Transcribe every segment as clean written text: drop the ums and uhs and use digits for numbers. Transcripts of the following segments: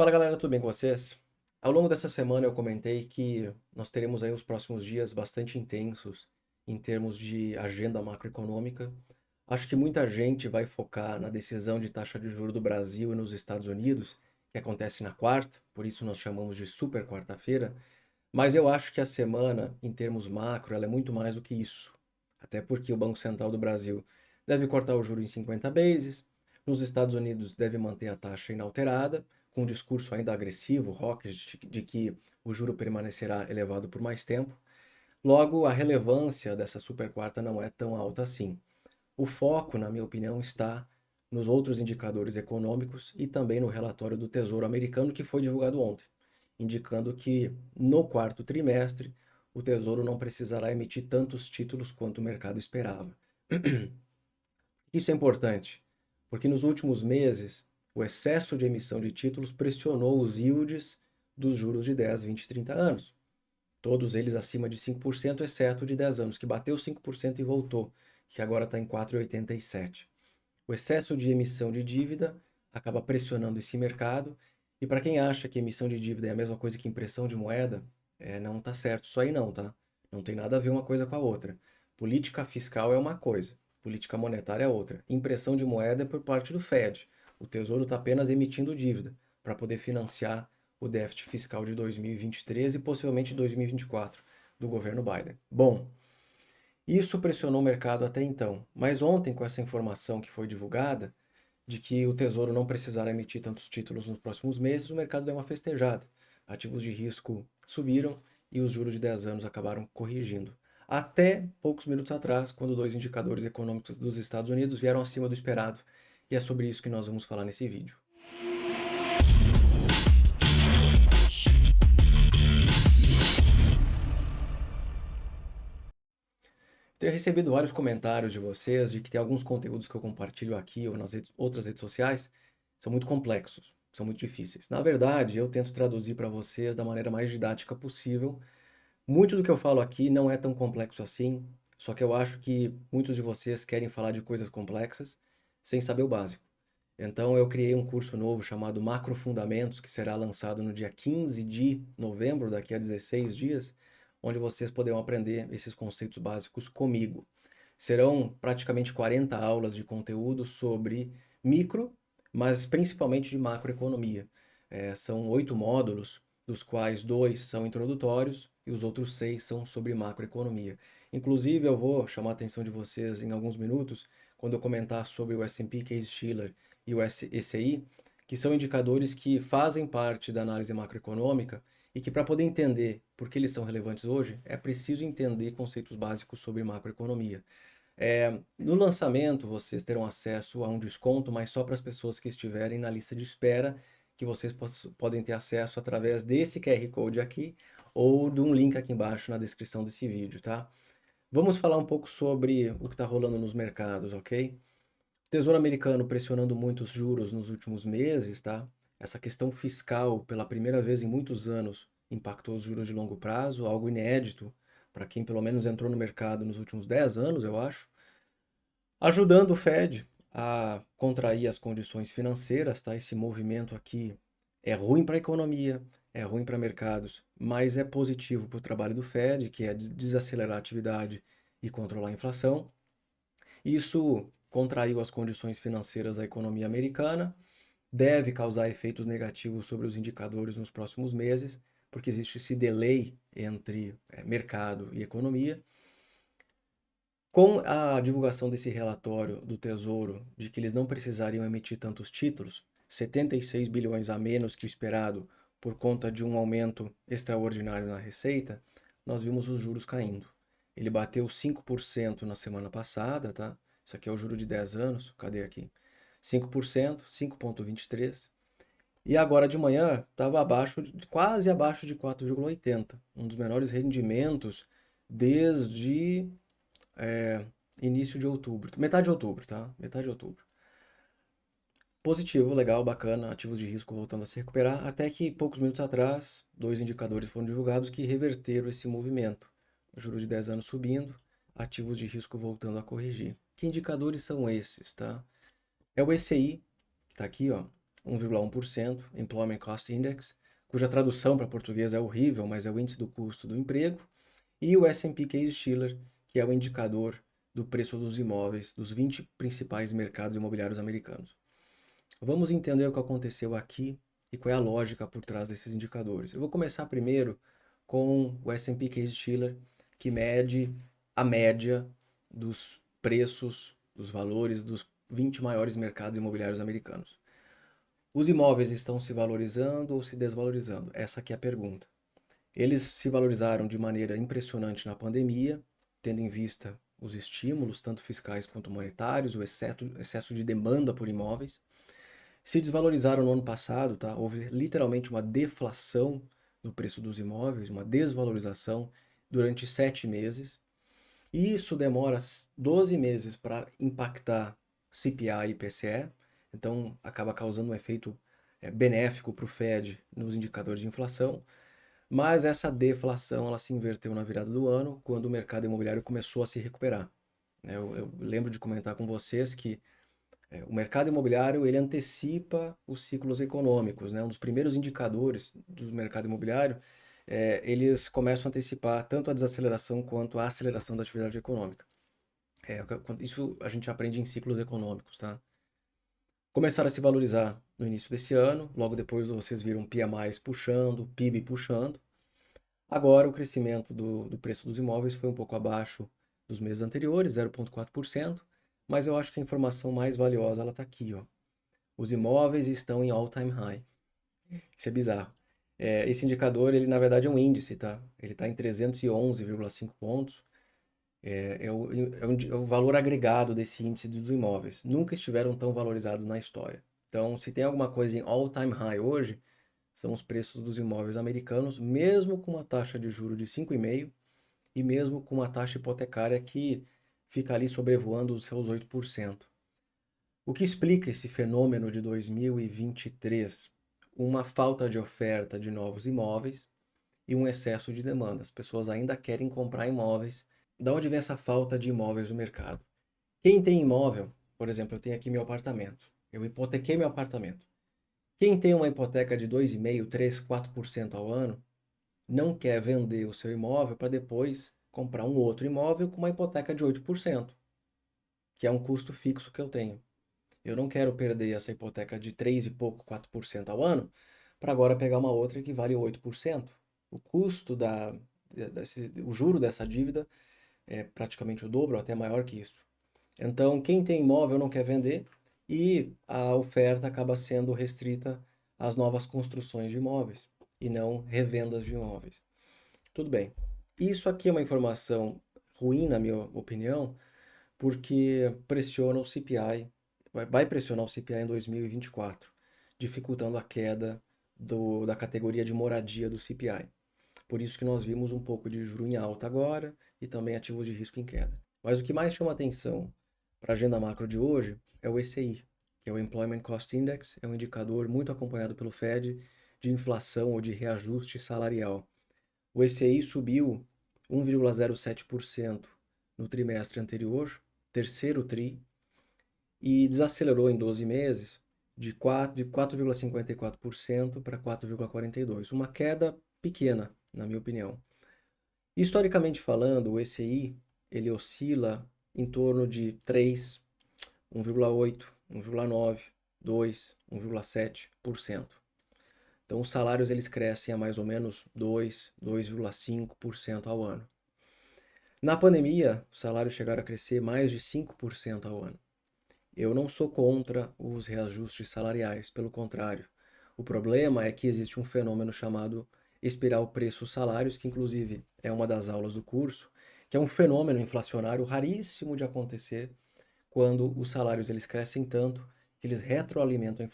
Fala galera, tudo bem com vocês? Ao longo dessa semana eu comentei que nós teremos aí os próximos dias bastante intensos em termos de agenda macroeconômica. Acho que muita gente vai focar na decisão de taxa de juros do Brasil e nos Estados Unidos, que acontece na quarta, por isso nós chamamos de super quarta-feira, mas eu acho que a semana, em termos macro, ela é muito mais do que isso. Até porque o Banco Central do Brasil deve cortar o juro em 50 bases, nos Estados Unidos deve manter a taxa inalterada, com um discurso ainda agressivo, hawkish, de que o juro permanecerá elevado por mais tempo. Logo, a relevância dessa super quarta não é tão alta assim. O foco, na minha opinião, está nos outros indicadores econômicos e também no relatório do Tesouro Americano que foi divulgado ontem, indicando que no quarto trimestre o Tesouro não precisará emitir tantos títulos quanto o mercado esperava. Isso é importante, porque nos últimos meses o excesso de emissão de títulos pressionou os yields dos juros de 10, 20 e 30 anos. Todos eles acima de 5%, exceto o de 10 anos, que bateu 5% e voltou, que agora está em 4,87%. O excesso de emissão de dívida acaba pressionando esse mercado, e para quem acha que emissão de dívida é a mesma coisa que impressão de moeda, não está certo isso aí não, tá? Não tem nada a ver uma coisa com a outra. Política fiscal é uma coisa, política monetária é outra. Impressão de moeda é por parte do Fed. O Tesouro está apenas emitindo dívida para poder financiar o déficit fiscal de 2023 e possivelmente 2024 do governo Biden. Bom, isso pressionou o mercado até então, mas ontem, com essa informação que foi divulgada, de que o Tesouro não precisará emitir tantos títulos nos próximos meses, o mercado deu uma festejada. Ativos de risco subiram e os juros de 10 anos acabaram corrigindo. Até poucos minutos atrás, quando dois indicadores econômicos dos Estados Unidos vieram acima do esperado. E é sobre isso que nós vamos falar nesse vídeo. Tenho recebido vários comentários de vocês de que tem alguns conteúdos que eu compartilho aqui ou nas outras redes sociais são muito complexos, são muito difíceis. Na verdade, eu tento traduzir para vocês da maneira mais didática possível. Muito do que eu falo aqui não é tão complexo assim, só que eu acho que muitos de vocês querem falar de coisas complexas sem saber o básico. Então eu criei um curso novo chamado Macro Fundamentos, que será lançado no dia 15 de novembro, daqui a 16 dias, onde vocês poderão aprender esses conceitos básicos comigo. Serão praticamente 40 aulas de conteúdo sobre micro, mas principalmente de macroeconomia. São 8 módulos, dos quais 2 são introdutórios e os outros 6 são sobre macroeconomia. Inclusive, eu vou chamar a atenção de vocês em alguns minutos, quando eu comentar sobre o S&P Case-Shiller e o ECI, que são indicadores que fazem parte da análise macroeconômica e que, para poder entender por que eles são relevantes hoje, é preciso entender conceitos básicos sobre macroeconomia. No lançamento, vocês terão acesso a um desconto, mas só para as pessoas que estiverem na lista de espera, que vocês podem ter acesso através desse QR Code aqui ou de um link aqui embaixo na descrição desse vídeo, tá? Vamos falar um pouco sobre o que está rolando nos mercados, ok? O Tesouro Americano pressionando muito os juros nos últimos meses, tá? Essa questão fiscal, pela primeira vez em muitos anos, impactou os juros de longo prazo, algo inédito para quem pelo menos entrou no mercado nos últimos 10 anos, eu acho, ajudando o Fed a contrair as condições financeiras, tá? Esse movimento aqui é ruim para a economia, é ruim para mercados, mas é positivo para o trabalho do Fed, que é desacelerar a atividade e controlar a inflação. Isso contraiu as condições financeiras da economia americana, deve causar efeitos negativos sobre os indicadores nos próximos meses, porque existe esse delay entre mercado e economia. Com a divulgação desse relatório do Tesouro de que eles não precisariam emitir tantos títulos, 76 bilhões a menos que o esperado por conta de um aumento extraordinário na receita, nós vimos os juros caindo. Ele bateu 5% na semana passada, tá? Isso aqui é o juro de 10 anos, cadê aqui? 5%, 5,23%. E agora de manhã estava quase abaixo de 4,80, um dos menores rendimentos desde início de outubro, metade de outubro, tá? Metade de outubro. Positivo, legal, bacana, ativos de risco voltando a se recuperar, até que poucos minutos atrás, dois indicadores foram divulgados que reverteram esse movimento. O juro de 10 anos subindo, ativos de risco voltando a corrigir. Que indicadores são esses, tá? É o ECI, que está aqui, ó, 1,1%, Employment Cost Index, cuja tradução para português é horrível, mas é o índice do custo do emprego, e o S&P Case-Shiller, que é o indicador do preço dos imóveis dos 20 principais mercados imobiliários americanos. Vamos entender o que aconteceu aqui e qual é a lógica por trás desses indicadores. Eu vou começar primeiro com o S&P Case-Shiller, que mede a média dos preços, dos valores dos 20 maiores mercados imobiliários americanos. Os imóveis estão se valorizando ou se desvalorizando? Essa aqui é a pergunta. Eles se valorizaram de maneira impressionante na pandemia, tendo em vista os estímulos, tanto fiscais quanto monetários, o excesso de demanda por imóveis. Se desvalorizaram no ano passado, tá? Houve literalmente uma deflação no preço dos imóveis, uma desvalorização durante 7 meses. E isso demora 12 meses para impactar CPI e IPCE, então acaba causando um efeito benéfico para o Fed nos indicadores de inflação. Mas essa deflação ela se inverteu na virada do ano, quando o mercado imobiliário começou a se recuperar. Eu lembro de comentar com vocês que o mercado imobiliário ele antecipa os ciclos econômicos, né? Um dos primeiros indicadores do mercado imobiliário, eles começam a antecipar tanto a desaceleração quanto a aceleração da atividade econômica. Isso a gente aprende em ciclos econômicos, tá? Começaram a se valorizar no início desse ano, logo depois vocês viram PMIs puxando, PIB puxando. Agora o crescimento do preço dos imóveis foi um pouco abaixo dos meses anteriores, 0,4%, mas eu acho que a informação mais valiosa ela está aqui, ó. Os imóveis estão em all-time high. Isso é bizarro. Esse indicador, ele na verdade é um índice, tá? Ele está em 311,5 pontos. É o valor agregado desse índice dos imóveis. Nunca estiveram tão valorizados na história. Então, se tem alguma coisa em all-time high hoje, são os preços dos imóveis americanos, mesmo com uma taxa de juros de 5,5% e mesmo com uma taxa hipotecária que fica ali sobrevoando os seus 8%. O que explica esse fenômeno de 2023? Uma falta de oferta de novos imóveis e um excesso de demanda. As pessoas ainda querem comprar imóveis. Da onde vem essa falta de imóveis no mercado? Quem tem imóvel, por exemplo, eu tenho aqui meu apartamento. Eu hipotequei meu apartamento. Quem tem uma hipoteca de 2,5%, 3%, 4% ao ano, não quer vender o seu imóvel para depois comprar um outro imóvel com uma hipoteca de 8%, que é um custo fixo que eu tenho. Eu não quero perder essa hipoteca de 3 e pouco, 4% ao ano, para agora pegar uma outra que vale 8%. O custo o juro dessa dívida é praticamente o dobro, ou até maior que isso. Então, quem tem imóvel não quer vender e a oferta acaba sendo restrita às novas construções de imóveis e não revendas de imóveis. Tudo bem. Isso aqui é uma informação ruim, na minha opinião, porque pressiona o CPI, vai pressionar o CPI em 2024, dificultando a queda da categoria de moradia do CPI. Por isso que nós vimos um pouco de juro em alta agora e também ativos de risco em queda. Mas o que mais chama atenção para a agenda macro de hoje é o ECI, que é o Employment Cost Index, é um indicador muito acompanhado pelo Fed de inflação ou de reajuste salarial. O ECI subiu 1,07% no trimestre anterior, terceiro TRI, e desacelerou em 12 meses de 4,54% para 4,42%, uma queda pequena, na minha opinião. Historicamente falando, o ECI ele oscila em torno de 3, 1,8, 1,9, 2, 1,7%. Então os salários eles crescem a mais ou menos 2, 2,5% ao ano. Na pandemia, os salários chegaram a crescer mais de 5% ao ano. Eu não sou contra os reajustes salariais, pelo contrário. O problema é que existe um fenômeno chamado espiral preços-salários, que inclusive é uma das aulas do curso, que é um fenômeno inflacionário raríssimo de acontecer quando os salários eles crescem tanto que eles retroalimentam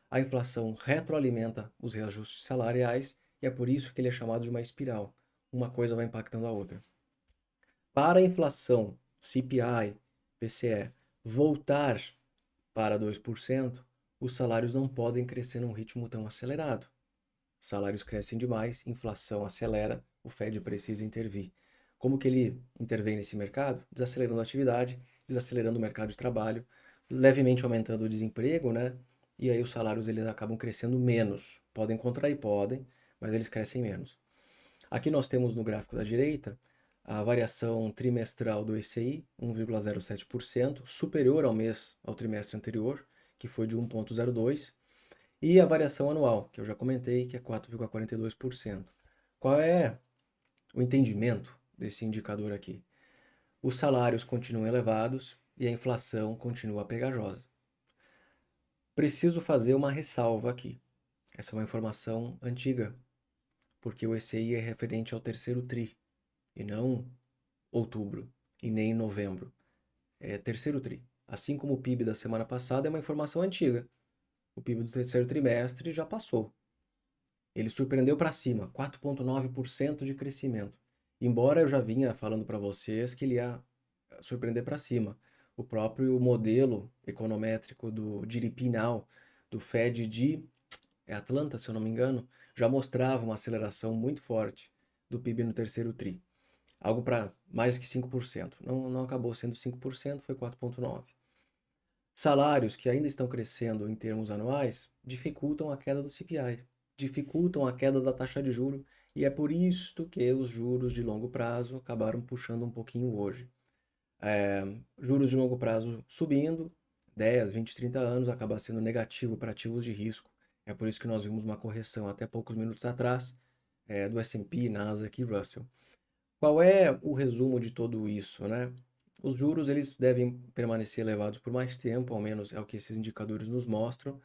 a inflação retroalimenta os reajustes salariais e é por isso que ele é chamado de uma espiral. Uma coisa vai impactando a outra. Para a inflação CPI, PCE, voltar para 2%, os salários não podem crescer num ritmo tão acelerado. Salários crescem demais, inflação acelera, o Fed precisa intervir. Como que ele intervém nesse mercado? Desacelerando a atividade, desacelerando o mercado de trabalho, levemente aumentando o desemprego, né? e aí os salários eles acabam crescendo menos. Podem contrair, podem, mas eles crescem menos. Aqui nós temos no gráfico da direita a variação trimestral do ICI, 1,07%, superior ao trimestre anterior, que foi de 1,02%, e a variação anual, que eu já comentei, que é 4,42%. Qual é o entendimento desse indicador aqui? Os salários continuam elevados e a inflação continua pegajosa. Preciso fazer uma ressalva aqui. Essa é uma informação antiga, porque o ECI é referente ao terceiro TRI, e não outubro, e nem novembro. É terceiro TRI. Assim como o PIB da semana passada é uma informação antiga. O PIB do terceiro trimestre já passou. Ele surpreendeu para cima, 4,9% de crescimento. Embora eu já vinha falando para vocês que ele ia surpreender para cima. O próprio modelo econométrico do GDP Now, do Fed de Atlanta, se eu não me engano, já mostrava uma aceleração muito forte do PIB no terceiro TRI. Algo para mais que 5%. Não acabou sendo 5%, foi 4,9%. Salários que ainda estão crescendo em termos anuais dificultam a queda do CPI, dificultam a queda da taxa de juros, e é por isto que os juros de longo prazo acabaram puxando um pouquinho hoje. Juros de longo prazo subindo, 10, 20, 30 anos, acaba sendo negativo para ativos de risco. É por isso que nós vimos uma correção até poucos minutos atrás do S&P, Nasdaq e Russell. Qual é o resumo de tudo isso, né? Os juros eles devem permanecer elevados por mais tempo, ao menos é o que esses indicadores nos mostram.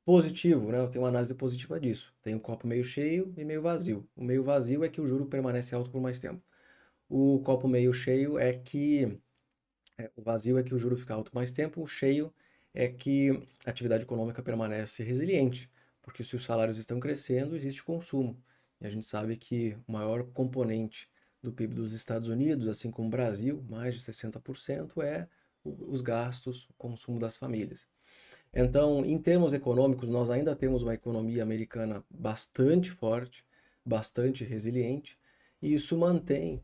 Positivo, né? Eu tenho uma análise positiva disso. Tem o copo meio cheio e meio vazio. O meio vazio é que o juro permanece alto por mais tempo. O copo meio cheio é que o vazio é que o juro fica alto mais tempo, o cheio é que a atividade econômica permanece resiliente, porque se os salários estão crescendo, existe consumo. E a gente sabe que o maior componente do PIB dos Estados Unidos, assim como o Brasil, mais de 60%, é os gastos, o consumo das famílias. Então, em termos econômicos, nós ainda temos uma economia americana bastante forte, bastante resiliente, e isso mantém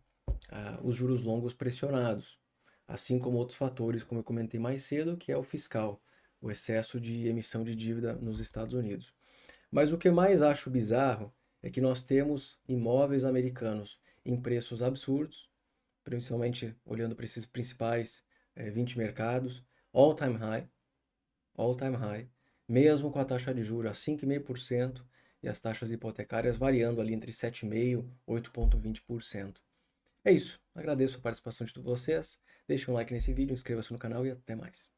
os juros longos pressionados, assim como outros fatores, como eu comentei mais cedo, que é o fiscal, o excesso de emissão de dívida nos Estados Unidos. Mas o que mais acho bizarro é que nós temos imóveis americanos em preços absurdos, principalmente olhando para esses principais 20 mercados, all time high, mesmo com a taxa de juros a 5,5% e as taxas hipotecárias variando ali entre 7,5% e 8,20%. É isso. Agradeço a participação de todos vocês. Deixe um like nesse vídeo, inscreva-se no canal e até mais.